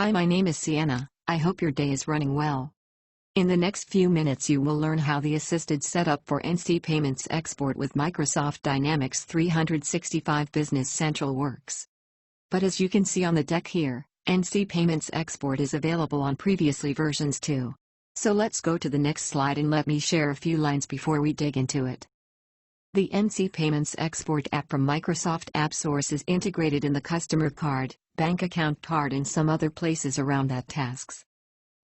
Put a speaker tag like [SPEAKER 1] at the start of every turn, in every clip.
[SPEAKER 1] Hi, my name is Sienna. I hope your day is running well. In the next few minutes you will learn how the assisted setup for NC Payments export with Microsoft Dynamics 365 Business Central works. But as you can see on the deck here, NC Payments export is available on previously versions too. So let's go to the next slide and let me share a few lines before we dig into it. The NC Payments export app from Microsoft AppSource is integrated in the customer card, bank account card and some other places around that tasks.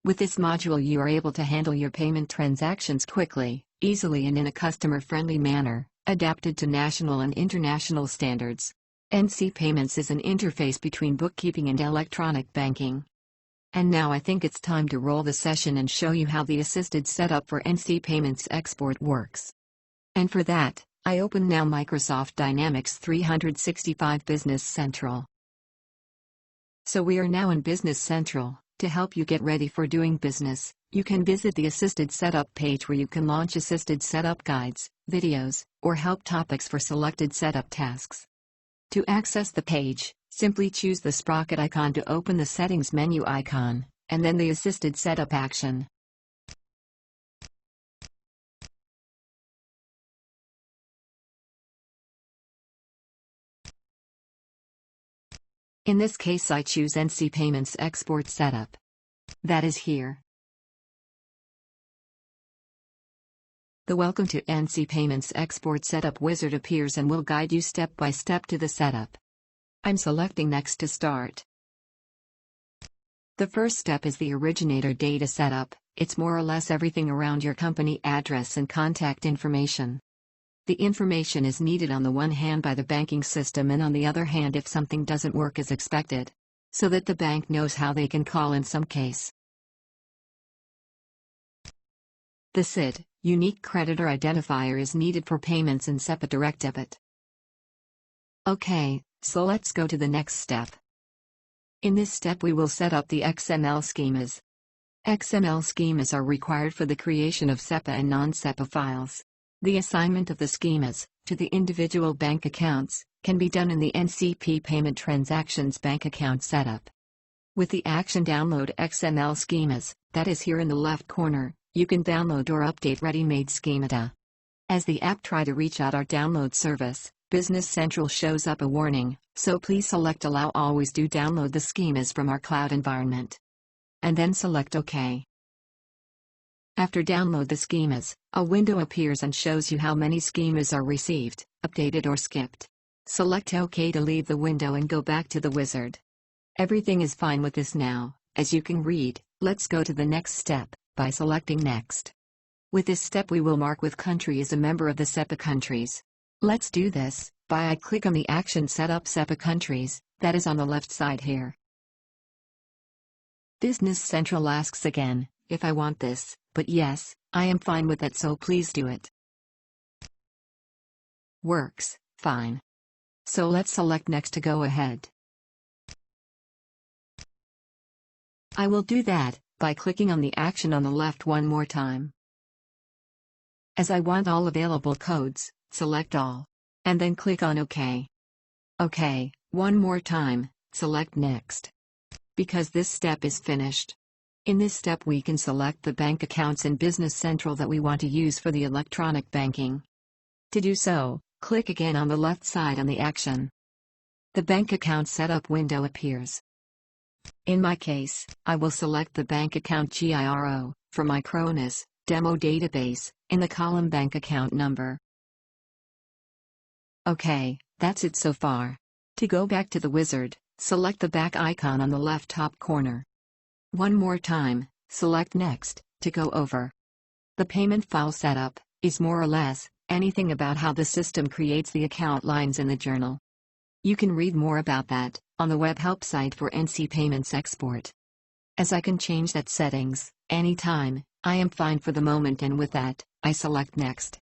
[SPEAKER 1] With this module you are able to handle your payment transactions quickly, easily and in a customer-friendly manner, adapted to national and international standards. NC Payments is an interface between bookkeeping and electronic banking. And now I think it's time to roll the session and show you how the assisted setup for NC Payments export works. And for that, I open now Microsoft Dynamics 365 Business Central. So we are now in Business Central. To help you get ready for doing business, you can visit the Assisted Setup page where you can launch assisted setup guides, videos, or help topics for selected setup tasks. To access the page, simply choose the sprocket icon to open the Settings menu icon, and then the Assisted Setup action. In this case I choose NC Payments Export Setup. That is here. The Welcome to NC Payments Export Setup wizard appears and will guide you step by step to the setup. I'm selecting Next to start. The first step is the originator data setup. It's more or less everything around your company address and contact information. The information is needed on the one hand by the banking system and on the other hand if something doesn't work as expected, so that the bank knows how they can call in some case. The CID, Unique Creditor Identifier, is needed for payments and SEPA direct debit. Okay, so let's go to the next step. In this step we will set up the XML schemas. XML schemas are required for the creation of SEPA and non-SEPA files. The assignment of the schemas to the individual bank accounts can be done in the NCP Payment Transactions bank account setup. With the action Download XML schemas, that is here in the left corner, you can download or update ready-made schemata. As the app try to reach out our download service, Business Central shows up a warning, so please select Allow Always do download the schemas from our cloud environment. And then select OK. After download the schemas, a window appears and shows you how many schemas are received, updated or skipped. Select OK to leave the window and go back to the wizard. Everything is fine with this now, as you can read. Let's go to the next step, by selecting Next. With this step we will mark with country as a member of the SEPA countries. Let's do this, by I click on the action Setup SEPA countries, that is on the left side here. Business Central asks again, if I want this. But yes, I am fine with that, so please do it. Works, fine. So let's select Next to go ahead. I will do that, by clicking on the action on the left one more time. As I want all available codes, select all. And then click on OK. OK, one more time, select Next. Because this step is finished. In this step we can select the bank accounts in Business Central that we want to use for the electronic banking. To do so, click again on the left side on the action. The bank account setup window appears. In my case, I will select the bank account GIRO, for my Cronus demo database, in the column bank account number. Okay, that's it so far. To go back to the wizard, select the back icon on the left top corner. One more time, select Next, to go over. The payment file setup is more or less anything about how the system creates the account lines in the journal. You can read more about that on the web help site for NC Payments Export. As I can change that settings anytime, I am fine for the moment, and with that, I select Next.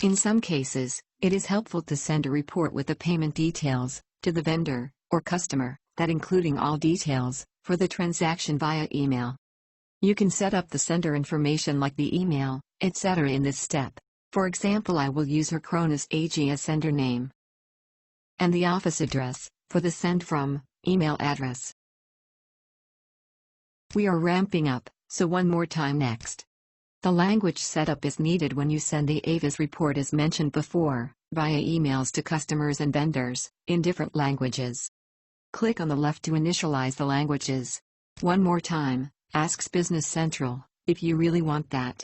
[SPEAKER 1] In some cases, it is helpful to send a report with the payment details to the vendor or customer, that including all details for the transaction via email. You can set up the sender information like the email, etc. in this step. For example, I will use her Cronus AG as sender name. And the office address, for the send from email address. We are ramping up, so one more time next. The language setup is needed when you send the AVAS report as mentioned before, via emails to customers and vendors, in different languages. Click on the left to initialize the languages. One more time, asks Business Central, if you really want that.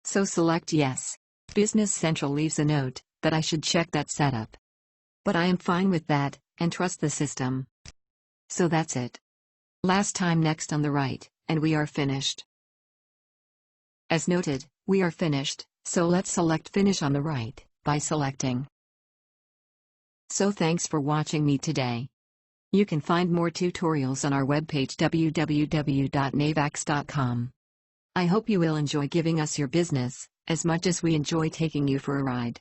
[SPEAKER 1] So select yes. Business Central leaves a note, that I should check that setup. But I am fine with that, and trust the system. So that's it. Last time next on the right, and we are finished. As noted, we are finished, so let's select Finish on the right, by selecting. So thanks for watching me today. You can find more tutorials on our webpage www.navax.com. I hope you will enjoy giving us your business, as much as we enjoy taking you for a ride.